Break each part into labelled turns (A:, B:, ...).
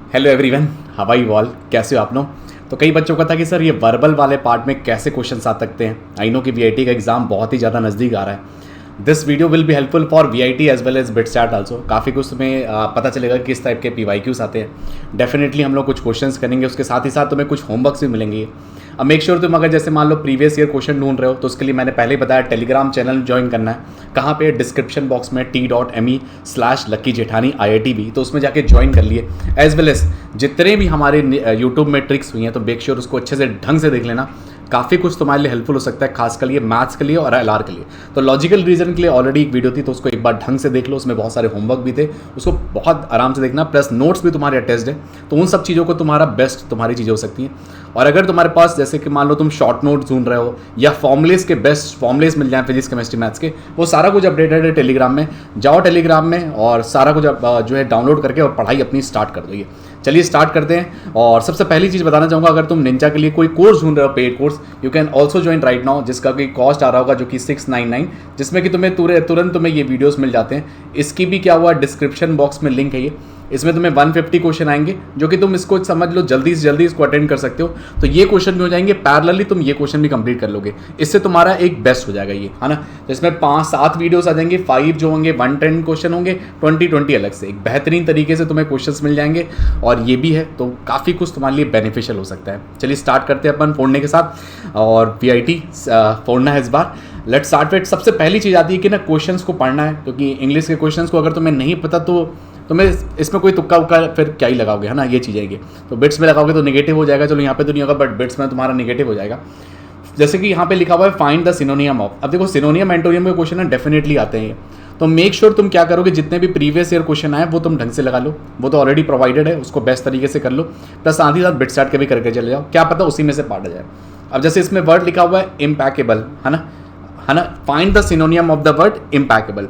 A: Hello everyone, how are you all? कैसे हो आप लोग? तो कई बच्चों का था कि सर ये वर्बल वाले पार्ट में कैसे क्वेश्चंस आ सकते हैं। आई नो कि वीआईटी का एग्जाम बहुत ही ज़्यादा नज़दीक आ रहा है। This video will be helpful for VIT as well as BITSAT also. काफ़ी कुछ तुम्हें पता चलेगा कि किस टाइप के पीवाईक्यूज आते हैं। डेफिनेटली हम लोग कुछ क्वेश्चंस करेंगे, उसके साथ ही साथ तुम्हें कुछ होमवर्क्स भी मिलेंगे। अब मेक श्योर तुम अगर जैसे मान लो प्रीवियस ईयर क्वेश्चन ढूंढ रहे हो तो उसके लिए मैंने पहले ही बताया टेलीग्राम चैनल ज्वाइन करना है। कहाँ पे? डिस्क्रिप्शन बॉक्स में t.me/लक्की जेठानी IITB, तो उसमें जाके ज्वाइन कर लिए। एज वेल एज जितने भी हमारे यूट्यूब में ट्रिक्स हुई हैं तो मेक श्योर उसको अच्छे से ढंग से देख लेना। काफ़ी कुछ तुम्हारे लिए हेल्पफुल हो सकता है, खास कर लिए मैथ्स के लिए और LR के लिए। तो लॉजिकल रीजन के लिए ऑलरेडी एक वीडियो थी, तो उसको एक बार ढंग से देख लो। उसमें बहुत सारे होमवर्क भी थे, उसको बहुत आराम से देखना। प्लस नोट्स भी तुम्हारे अटैच्ड है, तो उन सब चीज़ों को तुम्हारा बेस्ट तुम्हारी चीज़ें हो सकती हैं। और अगर तुम्हारे पास जैसे कि मान लो तुम शॉर्ट नोट्स ढूंढ रहे हो या फॉर्मुलेस के बेस्ट फॉर्मुलेस मिल जाए फिजिक्स केमिस्ट्री मैथ्स के, वो सारा कुछ अपडेटेड है टेलीग्राम में। जाओ टेलीग्राम में और सारा कुछ जो है डाउनलोड करके और पढ़ाई अपनी स्टार्ट कर दो। ये चलिए स्टार्ट करते हैं। और सबसे पहली चीज़ बताना चाहूँगा, अगर तुम निंजा के लिए कोई कोर्स ढूंढ रहे हो, paid course, you can also join right now, जिसका कोई कॉस्ट आ रहा होगा जो कि 699, जिसमें कि तुम्हें तुरंत तुम्हें ये वीडियोस मिल जाते हैं। इसकी भी क्या हुआ, डिस्क्रिप्शन बॉक्स में लिंक है ये। इसमें तुम्हें 150 क्वेश्चन आएंगे जो कि तुम इसको समझ लो जल्दी से जल्दी इसको अटेंड कर सकते हो। तो ये क्वेश्चन भी हो जाएंगे, पैरेलली तुम ये क्वेश्चन भी कंप्लीट कर लोगे। इससे तुम्हारा एक बेस्ट हो जाएगा ये, है ना। तो इसमें 5-7 वीडियोस आ जाएंगे, 5 जो होंगे 110 क्वेश्चन होंगे, 20 अलग से। एक बेहतरीन तरीके से तुम्हें क्वेश्चंस मिल जाएंगे और ये भी है, तो काफ़ी कुछ तुम्हारे लिए बेनिफिशियल हो सकता है। चलिए स्टार्ट करते हैं अपन फोड़ने के साथ, और वीआईटी फोड़ना है इस बार। लेट्स स्टार्ट विद, सबसे पहली चीज़ आती है कि ना क्वेश्चंस को पढ़ना है, क्योंकि इंग्लिश के क्वेश्चंस को अगर तुम्हें नहीं पता तो तुम्हें इसमें कोई तुक्का उक्का फिर क्या ही लगाओगे, है ना। ये चीज़ है ये, तो बिट्स में लगाओगे तो नेगेटिव हो जाएगा। चलो यहाँ पे तो नहीं होगा, बट बिट्स में तुम्हारा नेगेटिव हो जाएगा। जैसे कि यहाँ पे लिखा हुआ है फाइंड द सिनोनियम ऑफ। अब देखो सिनोनियम एंटोनियम के क्वेश्चन है, डेफिनेटली आते हैं ये। तो मेक श्योर तुम क्या करोगे, जितने भी प्रीवियस ईयर क्वेश्चन आए वो तुम ढंग से लगा लो, वो तो ऑलरेडी प्रोवाइडेड है, उसको बेस्ट तरीके से कर लो। प्लस साथ ही साथ बिटसैट के भी करके चले जाओ, क्या पता उसी में से पार्ट आ जाए। अब जैसे इसमें वर्ड लिखा हुआ है इम्पैकेबल, है ना। Find the सिनोनियम of the word impeccable.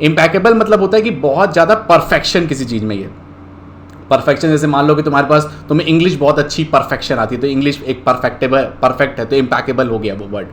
A: Impeccable मतलब होता है कि बहुत ज़्यादा परफेक्शन किसी चीज़ में। ये परफेक्शन, जैसे मान लो कि तुम्हारे पास तुम्हें इंग्लिश बहुत अच्छी परफेक्शन आती है, तो इंग्लिश एक परफेक्ट है, तो इम्पैकेबल हो गया वो वर्ड।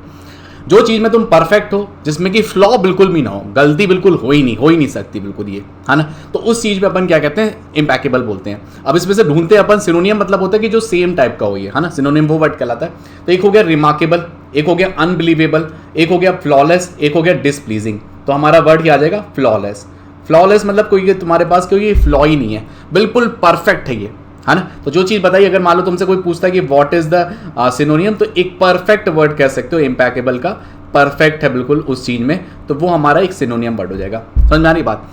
A: जो चीज़ में तुम परफेक्ट हो, जिसमें कि फ्लॉ बिल्कुल भी ना हो, गलती बिल्कुल हो ही नहीं सकती बिल्कुल, ये है ना। तो उस चीज़ में अपन क्या कहते हैं, इम्पैकेबल बोलते हैं। अब इसमें से ढूंढते हैं अपन सिनोनियम, मतलब होता है कि जो सेम टाइप का हो, ये है ना। सिनोनियम वो वर्ड कहलाता है। तो एक हो गया रिमार्केबल, एक हो गया अनबिलीवेबल, एक हो गया फ्लॉलेस, एक हो गया डिसप्लीजिंग। तो हमारा वर्ड क्या आ जाएगा, फ्लॉलेस। फ्लॉलेस मतलब कोई तुम्हारे पास कोई फ्लॉ ही नहीं है, बिल्कुल परफेक्ट है ये, है ना। तो जो चीज़ बताइए, अगर मान लो तुमसे कोई पूछता है कि व्हाट इज द सिनोनियम, तो एक परफेक्ट वर्ड कह सकते हो इम्पैकेबल का, परफेक्ट है बिल्कुल उस चीज़ में, तो वो हमारा एक सिनोनियम वर्ड हो जाएगा। समझ में आ रही बात?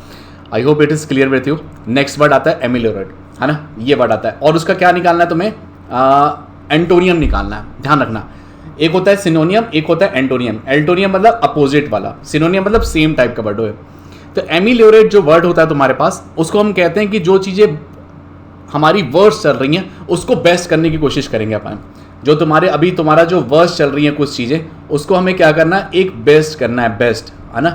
A: I hope it is clear with you. Next word आता है एमिलोरेट, है ना। ये वर्ड आता है और उसका क्या निकालना है तुम्हें, एंटोनियम निकालना है, ध्यान रखना। एक होता है सिनोनियम, एक होता है एंटोनियम। एंटोनियम मतलब अपोजिट वाला, सिनोनियम मतलब सेम टाइप का वर्ड हो। तो एमिलोरेट जो वर्ड होता है तुम्हारे पास, उसको हम कहते हैं कि जो चीज़ें हमारी वर्स चल रही हैं उसको बेस्ट करने की कोशिश करेंगे अपन। जो तुम्हारा जो वर्स चल रही हैं कुछ चीज़ें, उसको हमें क्या करना है, एक बेस्ट करना है, बेस्ट, है ना।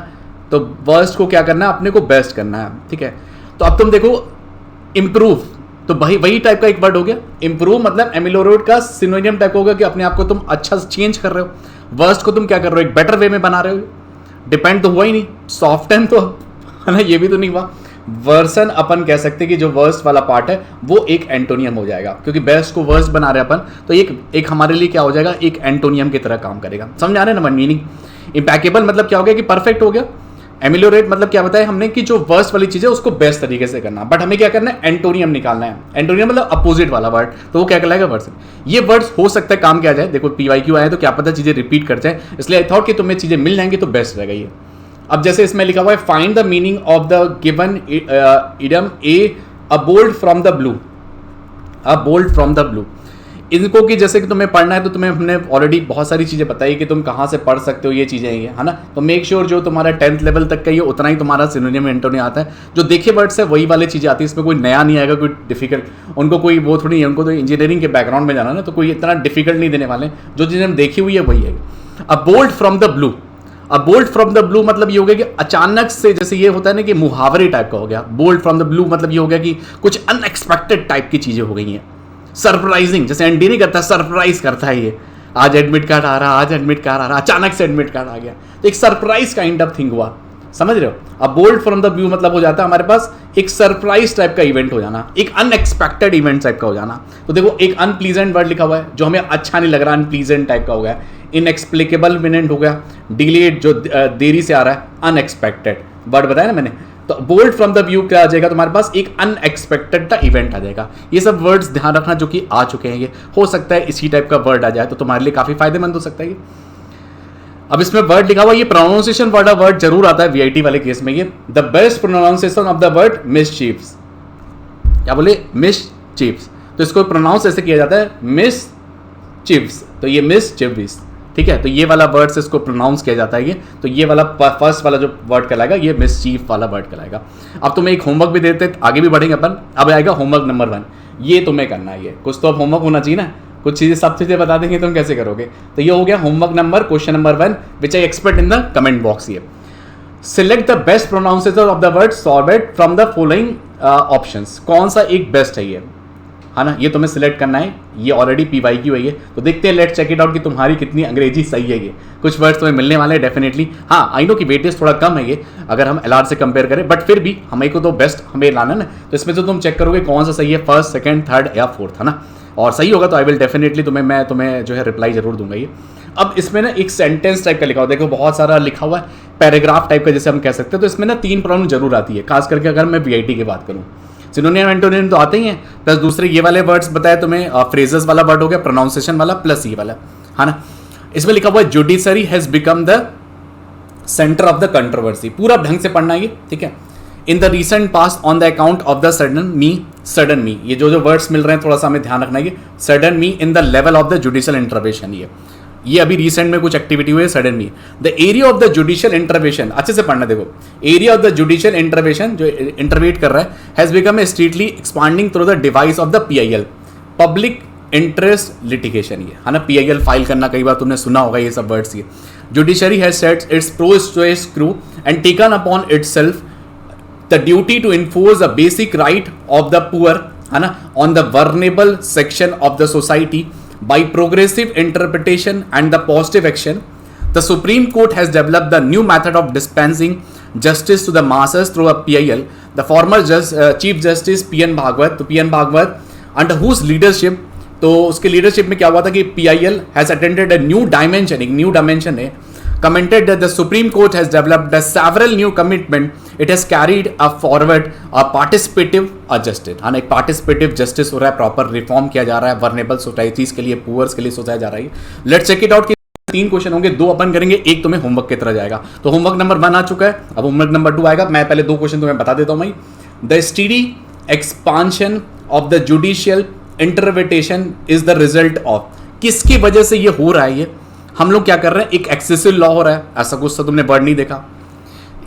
A: तो वर्स्ट को क्या करना है, अपने को बेस्ट करना है, ठीक है। तो अब तुम देखो इम्प्रूव, तो वही टाइप का एक वर्ड हो गया। इम्प्रूव मतलब एमिलोरेट का सिनोनियम टाइप होगा कि अपने आप को तुम अच्छा चेंज कर रहे हो। वर्स्ट को तुम क्या कर रहे हो, एक बेटर वे में बना रहे हो। डिपेंड तो हुआ ही नहीं, सॉफ्ट एंड तो, है ना, ये भी तो नहीं हुआ। वर्सन अपन कह सकते हैं कि जो वर्स्ट वाला पार्ट है वो एक एंटोनियम हो जाएगा, क्योंकि बेस्ट को वर्स्ट बना रहे हैं अपन, तो एक हमारे लिए क्या हो जाएगा, एक एंटोनियम की तरह काम करेगा। समझ आ रहे हैं ना मीनिंग। इम्पैकेबल मतलब क्या हो गया कि परफेक्ट हो गया। एमिलोरेट मतलब क्या बताया हमने कि जो वर्स्ट वाली चीज़ है उसको बेस्ट तरीके से करना, बट हमें क्या करना है, एंटोनियम निकालना है। एंटोनियम मतलब अपोजिट वाला वर्ड, तो वो क्या कहलाएगा, वर्सन। ये वर्ड्स हो सकता है काम क्या जाए, देखो PYQ आए तो क्या पता चीज़ें रिपीट कर जाए, इसलिए आई थॉट कि तुम्हें चीज़ें मिल जाएंगी तो बेस्ट रहेगा ये। अब जैसे इसमें लिखा हुआ है find the meaning of the given idiom a bolt from the blue, a bolt from the blue. इनको कि जैसे कि तुम्हें पढ़ना है तो तुम्हें हमने ऑलरेडी बहुत सारी चीज़ें बताई कि तुम कहाँ से पढ़ सकते हो ये चीज़ें, ये है ना। तो मेक श्योर जो तुम्हारा 10th लेवल तक का ये उतना ही तुम्हारा सिनोनियम एंटोनियम आता है। जो देखे वर्ड्स है वही वाली चीज़ें आती है, इसमें कोई नया नहीं आएगा, कोई डिफिकल्ट। उनको कोई वो थोड़ी है, उनको तो इंजीनियरिंग के बैकग्राउंड में जाना ना, तो कोई इतना डिफिकल्ट नहीं देने वाले। जो चीज़ें हम देखी हुई है वही है। अ bolt from the blue, a bolt from the blue मतलब ये हो गया कि अचानक से, जैसे ये होता है ना कि मुहावरे टाइप का हो गया। बोल्ट फ्रॉम द ब्लू मतलब ये हो गया कि कुछ अनएक्सपेक्टेड टाइप की चीज़ें हो गई हैं, सरप्राइजिंग। जैसे एनडी नहीं करता, सरप्राइज करता है ये, आज एडमिट कार्ड आ रहा, आज एडमिट कार्ड आ रहा, अचानक से एडमिट कार्ड आ गया, तो एक सरप्राइज काइंड ऑफ थिंग हुआ। समझ रहे हो? अब बोल्ड फ्रॉम द व्यू मतलब हो जाता है हमारे पास एक सरप्राइज टाइप का इवेंट हो जाना, एक अनएक्सपेक्टेड इवेंट टाइप का हो जाना। तो देखो एक अनप्लीजेंट वर्ड लिखा हुआ है जो हमें अच्छा नहीं लग रहा, अनप्लीजेंट टाइप का हो गया, इनएक्सप्लिकेबल इवेंट हो गया, डिलेड जो देरी से आ रहा है, अनएक्सपेक्टेड वर्ड बताया ना मैंने। तो बोल्ड फ्रॉम द व्यू क्या आ जाएगा तुम्हारे पास, एक अनएक्सपेक्टेड का इवेंट आ जाएगा। ये सब वर्ड्स ध्यान रखना जो कि आ चुके हैं, ये हो सकता है इसी टाइप का वर्ड आ जाए तो तुम्हारे लिए काफी फायदेमंद हो सकता है ये। अब इसमें वर्ड लिखा हुआ, ये प्रोनाउंसिएशन वाला वर्ड जरूर आता है वीआईटी वाले केस में, ये the best pronunciation of the word mischiefs, क्या बोले, मिसचीफ्स, तो इसको प्रोनाउंस ऐसे किया जाता है मिसचीफ्स, तो ये मिसचीफ्स, ठीक है। तो ये वाला वर्ड से इसको प्रोनाउंस किया जाता है ये, तो ये वाला फर्स्ट वाला जो वर्ड कहलाएगा ये मिसचीफ वाला वर्ड कहलाएगा। अब तुम्हें एक होमवर्क भी देते, आगे भी बढ़ेंगे अपन। अब आएगा होमवर्क नंबर 1, ये तुम्हें करना है, ये कुछ तो अब होमवर्क होना चाहिए ना, कुछ चीजें सब चीजें बता देंगे तुम कैसे करोगे। तो ये हो गया homework number, question number 1 which I expect in the comment box. ये select the best pronunciation of the word sorbet from the following options, कौन सा एक बेस्ट है ये, है ना, ये तुम्हें सिलेक्ट करना है। ये ऑलरेडी PYQ है ये, तो देखते हैं, लेट्स चेक इट आउट कि तुम्हारी कितनी अंग्रेजी सही है। ये कुछ वर्ड्स तुम्हें मिलने वाले हैं डेफिनेटली। हाँ आई नो कि वेटेज थोड़ा कम है ये अगर हम LR से कंपेयर करें, बट फिर भी हमें को तो बेस्ट हमें लाना ना, तो इसमें तो तुम चेक करोगे कौन सा सही है, फर्स्ट, सेकंड, थर्ड या फोर्थ, है ना, और सही होगा तो आई विल डेफिनेटली मैं तुम्हें जो है रिप्लाई जरूर दूंगा ये। अब इसमें ना एक सेंटेंस टाइप का लिखा हुआ, देखो बहुत सारा लिखा हुआ है, पैराग्राफ टाइप का जैसे हम कह सकते हैं, तो इसमें ना 3 प्रॉब्लम जरूर आती है, खास करके अगर मैं VIT की बात करूँ। सिनोनिम एंटोनिम तो आते ही हैं, प्लस दूसरे ये वाले वर्ड्स बताए तुम्हें, फ्रेजेस वाला वर्ड हो गया, प्रोनाउंसिएशन वाला, प्लस ये वाला, है ना। इसमें लिखा हुआ है judiciary has become the centre of the controversy, पूरा ढंग से पढ़ना ये, ठीक है। In the recent past on the account of the sudden me, ये जो वर्ड्स मिल रहे हैं थोड़ा सा हमें ध्यान रखना है, sudden me in the level of the judicial intervention, ये अभी रिसेंट में कुछ एक्टिविटी हुई है, sudden me the area of the judicial intervention, अच्छे से पढ़ना, देखो area of the judicial intervention जो इंटरवेट कर रहा है, has become a strictly expanding through the device of the PIL, public interest litigation, ये है ना, PIL फाइल करना, कई बार तुमने सुना होगा ये सब वर्ड्स। ये judiciary has set it's pro screw and taken upon itself the duty to enforce a basic right of the poor, है ना, on the vulnerable section of the society by progressive interpretation and the positive action. The Supreme Court has developed the new method of dispensing justice to the masses through a PIL. The former Chief Justice PN Bhagwat, तो PN Bhagwat under whose leadership, तो उसके leadership में क्या हुआ था कि PIL has attended a new dimension, एक new dimension है, commented that the Supreme Court has developed several new commitment. It has carried forward a participative justice, हाँ एक participative justice हो रहा है, प्रॉपर रिफॉर्म किया जा रहा है, वर्नेबल सोसाइटीज के लिए, पुअर्स के लिए सोचा जा रहा है। लेट्स चेक इट आउट कि 3 क्वेश्चन होंगे, 2 अपन करेंगे, एक तुम्हें होमवर्क की तरह जाएगा। तो होमवर्क नंबर 1 आ चुका है, अब होमवर्क नंबर 2 आएगा। मैं पहले 2 क्वेश्चन तुम्हें बता देता हूँ भाई। The steady expansion of the judicial interpretation is the result of, किसकी वजह से ये हो रहा है, ये हम लोग क्या कर रहे हैं, एक एक्सेसिव लॉ हो रहा है, ऐसा कुछ तो तुमने वर्ड नहीं देखा,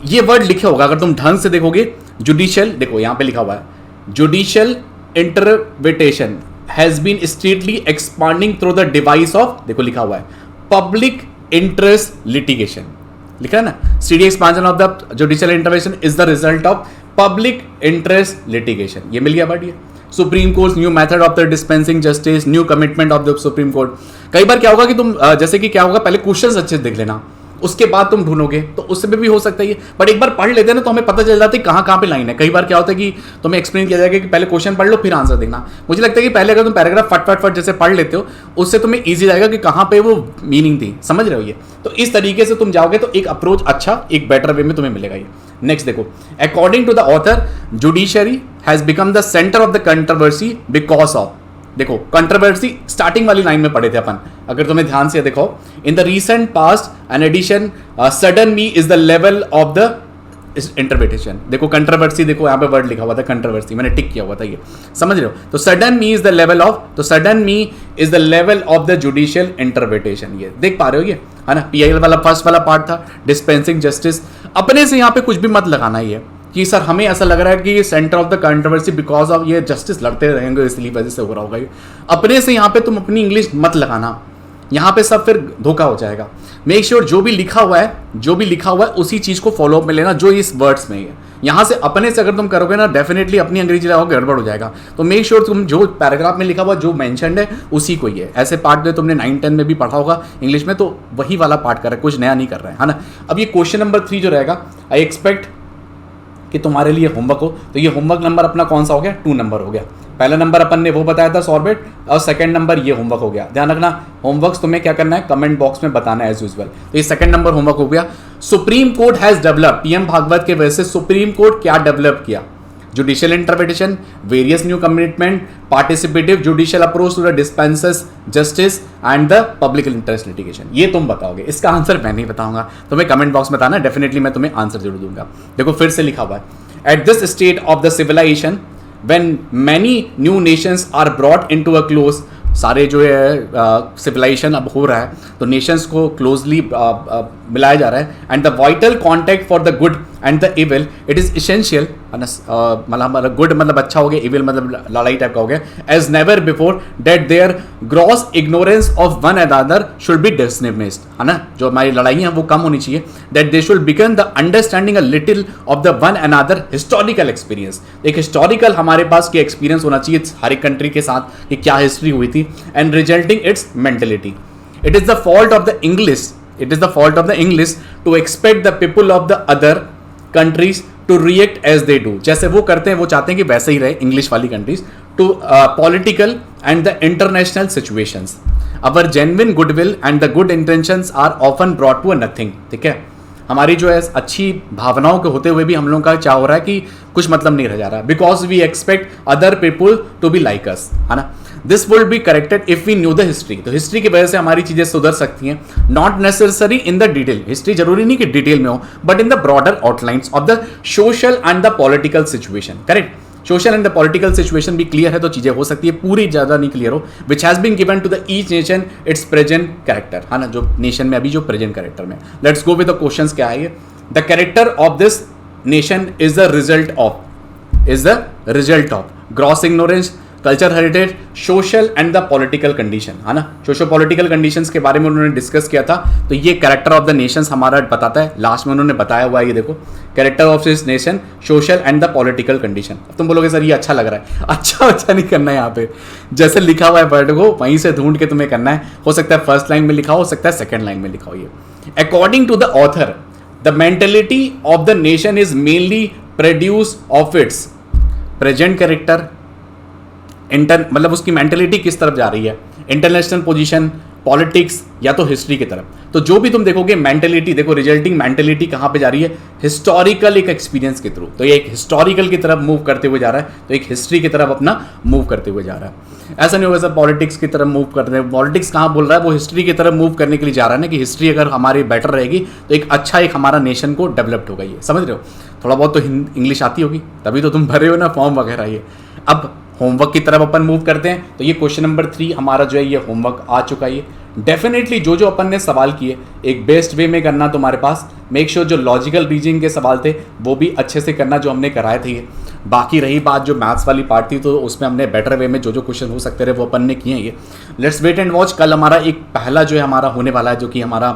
A: ये वर्ड लिखे होगा अगर तुम ढंग से देखोगे, जुडिशियल, देखो यहां पे लिखा हुआ है judicial interpretation has been strictly expanding through the device of, देखो लिखा हुआ है पब्लिक इंटरेस्ट लिटिगेशन, लिखा है ना, steady expansion of the judicial intervention is the result of public interest litigation, ये मिल गया वर्ड। ये supreme court new method of the dispensing justice, new commitment of the supreme court. कई बार क्या होगा कि तुम जैसे कि क्या होगा, पहले क्वेश्चंस अच्छे से देख लेना, उसके बाद तुम ढूंढोगे, तो उससे भी हो सकता है ये, बट एक बार पढ़ लेते हैं ना तो हमें पता चल जाता है कहाँ पे लाइन है। कई बार क्या होता है कि तुम्हें एक्सप्लेन किया जाएगा कि पहले क्वेश्चन पढ़ लो फिर आंसर देखना। मुझे लगता है कि पहले अगर तुम पैराग्राफ फट जैसे पढ़ लेते हो, उससे तुम्हें ईजी जाएगा कि कहाँ पे वो मीनिंग थी, समझ रहे हो ये। तो इस तरीके से तुम जाओगे तो एक अप्रोच अच्छा, एक बेटर वे में तुम्हें मिलेगा ये। नेक्स्ट देखो, according to the author judiciary has become the centre of the controversy because of, देखो कंट्रोवर्सी स्टार्टिंग वाली लाइन में पढ़े थे अपन, अगर तुम्हें ध्यान से देखो, in the recent past an addition sudden me is the level of the interpretation, देखो कंट्रोवर्सी, देखो यहाँ पे वर्ड लिखा हुआ था कंट्रोवर्सी, मैंने टिक किया हुआ था, ये समझ रहे हो। तो sudden me is the level of, तो sudden me is the level of the judicial interpretation, ये देख पा रहे हो ये, है ना। PIL वाला फर्स्ट वाला पार्ट था, डिस्पेंसिंग जस्टिस, अपने से यहाँ पे कुछ भी मत लगाना ये कि सर हमें ऐसा लग रहा है कि ये centre of the controversy because of ये जस्टिस लड़ते रहेंगे इसलिए वजह से हो रहा होगा ये, अपने से यहाँ पे तुम अपनी इंग्लिश मत लगाना, यहाँ पे सब फिर धोखा हो जाएगा। मेक श्योर जो भी लिखा हुआ है उसी चीज को फॉलो अप में लेना जो इस वर्ड्स में है। यहाँ से अपने से अगर तुम करोगे ना डेफिनेटली अपनी अंग्रेजी लगाओगे गड़बड़ हो जाएगा। तो मेक श्योर तुम जो पैराग्राफ में लिखा हुआ जो मेंशन्ड है उसी को ही है। ऐसे पार्ट में तुमने 9-10 में भी पढ़ा होगा इंग्लिश में, तो वही वाला पार्ट कर रहा है, कुछ नया नहीं कर रहा है ना। अब ये क्वेश्चन नंबर 3 जो रहेगा, आई एक्सपेक्ट कि तुम्हारे लिए होमवर्क हो, तो ये होमवर्क नंबर अपना कौन सा हो गया, 2 नंबर हो गया। पहला नंबर अपन ने वो बताया था सॉर्बेट, और सेकंड नंबर ये होमवर्क हो गया। ध्यान रखना होमवर्क्स तुम्हें क्या करना है, कमेंट बॉक्स में बताना है एज यूजुअल। तो ये सेकंड नंबर होमवर्क हो गया। Supreme Court has develop, PM Bhagwat के वजह से सुप्रीम कोर्ट क्या डेवलप किया, judicial interpretation, various new commitment, participative judicial approach to the dispensers justice and the public interest litigation. ये तुम बताओगे, इसका आंसर मैं नहीं बताऊंगा, तुम्हें कमेंट बॉक्स में बताना, डेफिनेटली मैं तुम्हें आंसर जरूर दूंगा। देखो फिर से लिखा हुआ है, at this state of the civilisation when many new nations are brought into a close, सारे जो है सिविलाइजेशन अब हो रहा है तो नेशंस को क्लोजली मिलाया जा रहा है, and the vital contact for the good and the evil, it is essential, मतलब गुड मतलब अच्छा हो गया, इविल मतलब लड़ाई टाइप का हो गया, as never before that there gross ignorance of one another should be dismissed, है ना, जो हमारी लड़ाई है वो कम होनी चाहिए, that they should begin the understanding a little of the one another historical experience, एक हिस्टोरिकल हमारे पास की एक्सपीरियंस होना चाहिए हर एक कंट्री के साथ कि क्या हिस्ट्री हुई थी, and resulting its mentality. It is the fault of the English. It is the fault of the English to expect the people of the other countries to react as they do. जैसे वो करते हैं वो चाहते हैं कि वैसे ही रहे इंग्लिश वाली countries, to political and the international situations. Our genuine goodwill and the good intentions are often brought to a nothing. ठीक है, हमारी जो है अच्छी भावनाओं के होते हुए भी हम लोगों का क्या हो रहा है कि कुछ मतलब नहीं रह जा रहा, because we expect other people to be like us, है ना। This will be corrected if we knew the history, तो हिस्ट्री की वजह से हमारी चीजें सुधर सकती हैं, not necessary in the detail, history जरूरी नहीं कि डिटेल में हो, but in the broader outlines of the social and the political situation. Correct, social and the political situation भी क्लियर है तो चीजें हो सकती है, पूरी ज्यादा नहीं क्लियर हो, which has been given to the each nation its present character, है ना, जो नेशन में अभी जो प्रेजेंट कैरेक्टर में। Let's go with the questions क्या है ये, the character of this nation is the result of gross ignorance, culture heritage, social and the political condition, है ना, सोशो पॉलिटिकल कंडीशंस के बारे में उन्होंने डिस्कस किया था, तो ये कैरेक्टर ऑफ द नेशंस हमारा बताता है, लास्ट में उन्होंने बताया हुआ है, ये देखो character of this nation, social and the political condition. अब तुम बोलोगे सर ये अच्छा लग रहा है, अच्छा नहीं करना है, यहाँ पे जैसे लिखा हुआ है वर्ड को वहीं से ढूंढ के तुम्हें करना है, हो सकता है फर्स्ट लाइन में लिखा हो सकता है सेकेंड लाइन में लिखा हो। ये according to the author the mentality of the nation is mainly produce of its present character, मतलब उसकी मेंटेलिटी किस तरफ जा रही है, इंटरनेशनल पोजीशन, पॉलिटिक्स या तो हिस्ट्री की तरफ। तो जो भी तुम देखोगे मेंटेलिटी, देखो रिजल्टिंग मेंटेलिटी कहाँ पे जा रही है, हिस्टोरिकल एक एक्सपीरियंस के थ्रू, तो ये एक हिस्टोरिकल की तरफ मूव करते हुए जा रहा है, तो एक हिस्ट्री की तरफ अपना मूव करते हुए जा रहा है। ऐसा नहीं होगा सर पॉलिटिक्स की तरफ मूव करते हैं, पॉलिटिक्स कहाँ बोल रहा है, वो हिस्ट्री की तरफ मूव करने के लिए जा रहा है ना, कि हिस्ट्री अगर हमारी बेटर रहेगी तो एक अच्छा एक हमारा नेशन को डेवलप्ड होगा। ये समझ रहे हो, थोड़ा बहुत तो इंग्लिश आती होगी तभी तो तुम भरे हो ना फॉर्म वगैरह। ये अब होमवर्क की तरफ अपन मूव करते हैं, तो ये क्वेश्चन नंबर 3 हमारा जो है ये होमवर्क आ चुका है। ये डेफिनेटली जो जो अपन ने सवाल किए एक बेस्ट वे में करना तुम्हारे पास, मेक श्योर जो लॉजिकल रीजनिंग के सवाल थे वो भी अच्छे से करना जो हमने कराए थे। ये बाकी रही बात जो मैथ्स वाली पार्ट थी तो उसमें हमने बेटर वे में जो जो क्वेश्चन हो सकते रहे वो अपन ने किए हैं। ये लेट्स वेट एंड वॉच, कल हमारा एक पहला जो है हमारा होने वाला है, जो कि हमारा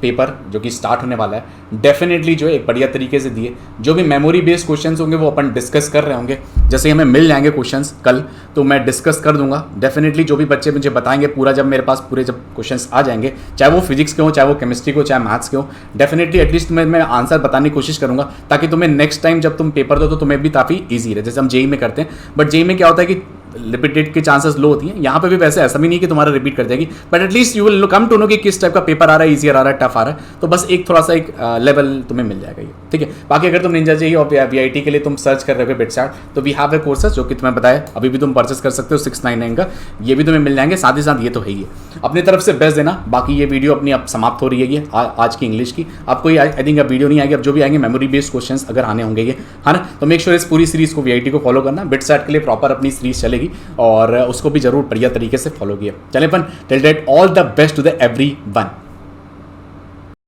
A: पेपर जो कि स्टार्ट होने वाला है, डेफिनेटली जो है एक बढ़िया तरीके से दिए, जो भी मेमोरी बेस्ड क्वेश्चंस होंगे वो अपन डिस्कस कर रहे होंगे, जैसे हमें मिल जाएंगे क्वेश्चंस कल तो मैं डिस्कस कर दूंगा डेफिनेटली। जो भी बच्चे मुझे बताएंगे पूरा, जब मेरे पास पूरे जब क्वेश्चंस आ जाएंगे, चाहे वो फिजिक्स के हो, चाहे वो केमिस्ट्री के हो, चाहे मैथ्स के हो, डेफिनेटली एटलीस्ट मैं आंसर बताने की कोशिश करूंगा, ताकि तुम्हें नेक्स्ट टाइम जब तुम पेपर दो तो तुम्हें भी काफ़ी ईजी रहे, जैसे हम जेई में करते हैं। बट जेई में क्या होता है कि रिपीटेड के चांसेस लो होती हैं, यहाँ पे भी वैसे ऐसा भी नहीं कि तुम्हारा रिपीट कर देगी, but at least you will come to know कि किस टाइप का पेपर आ रहा है, ईजी आ रहा है, टफ आ रहा है, तो बस एक थोड़ा सा एक लेवल तुम्हें मिल जाएगा ये, ठीक है। बाकी अगर तुम निंजा चाहिए और वीआईटी के लिए तुम सर्च कर रहे हो बिटस्टार्ट, तो वी हैव ए कोर्सेस जो कि तुम्हें बताया अभी भी तुम परचेस कर सकते हो 699 का, ये भी तुम्हें मिल जाएंगे, साथ ही साथ ये तो है ही है। अपनी तरफ से बेस्ट देना। बाकी ये वीडियो अपनी अब समाप्त हो रही है, ये आज की इंग्लिश की, आपको ये आई थिंक अब वीडियो नहीं आएगी, अब जो भी आएंगे मेमोरी बेस्ड क्वेश्चन अगर आने होंगे ये, है ना, तो मेक श्योर इस पूरी सीरीज को वीआईटी को फॉलो करना, बिटस्टार्ट के लिए प्रॉपर अपनी सीरीज चलेगी और उसको भी जरूर बढ़िया तरीके से फॉलो किया। चले अपन till date all the best to the everyone.